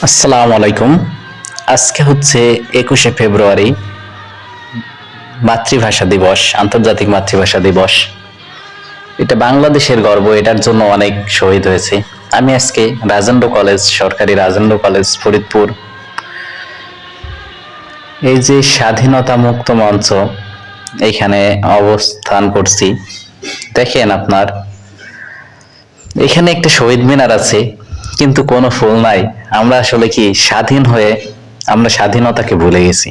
আসসালামু আলাইকুম। আজকে হচ্ছে 21শে ফেব্রুয়ারি, মাতৃভাষা দিবস, আন্তর্জাতিক মাতৃভাষা দিবস। এটা বাংলাদেশের গর্ব, এটার জন্য অনেক শহীদ হয়েছে। আমি আজকে রাজেন্দ্র কলেজ, সরকারি রাজেন্দ্র কলেজ ফরিদপুর, এই যে স্বাধীনতা মুক্ত মঞ্চ, এইখানে অবস্থান করছি। দেখেন আপনার এখানে একটা শহীদ মিনার আছে, কিন্তু কোনো ফুল নাই। আমরা আসলে কি স্বাধীন হয়ে আমরা স্বাধীনতাকে ভুলে গেছি।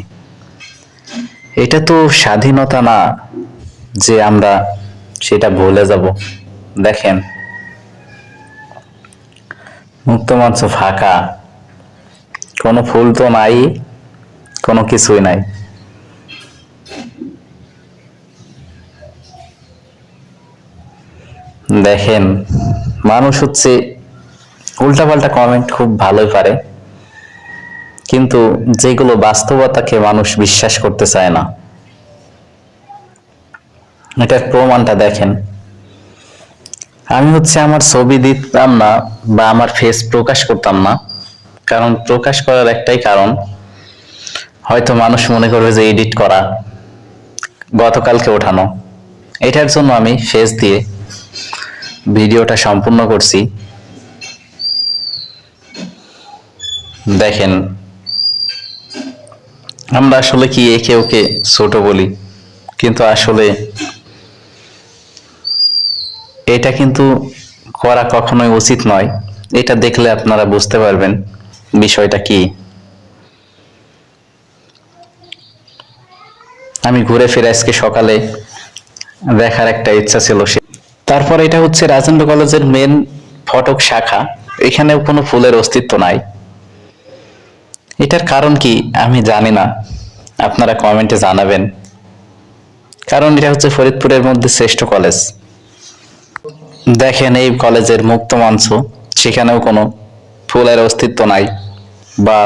এটা তো স্বাধীনতা না যে আমরা সেটা ভুলে যাব। দেখেন মুক্তমঞ্চ ফাঁকা, কোনো ফুল তো নাই, কোনো কিছুই নাই। দেখেন মানুষ হচ্ছে উল্টাপাল্টা কমেন্ট খুব ভালোই পারে, কিন্তু যেগুলো বাস্তবতাকে মানুষ বিশ্বাস করতে চায় না। এটার প্রমাণটা দেখেন। আমি হচ্ছে আমার ছবি দিতাম না বা আমার ফেস প্রকাশ করতাম না, কারণ প্রকাশ করার একটাই কারণ, হয়তো মানুষ মনে করবে যে এডিট করা, গতকালকে ওঠানো। এটার জন্য আমি ফেস দিয়ে ভিডিওটা সম্পূর্ণ করছি। দেখেন আমরা আসলে কি একে ওকে ছোট বলি, কিন্তু আসলে এটা কিন্তু করা কখনোই উচিত নয়। এটা দেখলে আপনারা বুঝতে পারবেন বিষয়টা কি। আমি ঘুরে ফিরে আজকে সকালে দেখার একটা ইচ্ছা ছিল। তারপর এটা হচ্ছে রাজেন্দ্র কলেজের মেন ফটক শাখা, এখানেও কোনো ফুলের অস্তিত্ব নাই। এটার কারণ কি আমি জানি না, আপনারা কমেন্টে জানাবেন। কারণ এটা হচ্ছে ফরিদপুরের মধ্যে শ্রেষ্ঠ কলেজ। দেখেন এই কলেজের মুক্ত মঞ্চ, সেখানেও কোনো ফুলের অস্তিত্ব নাই বা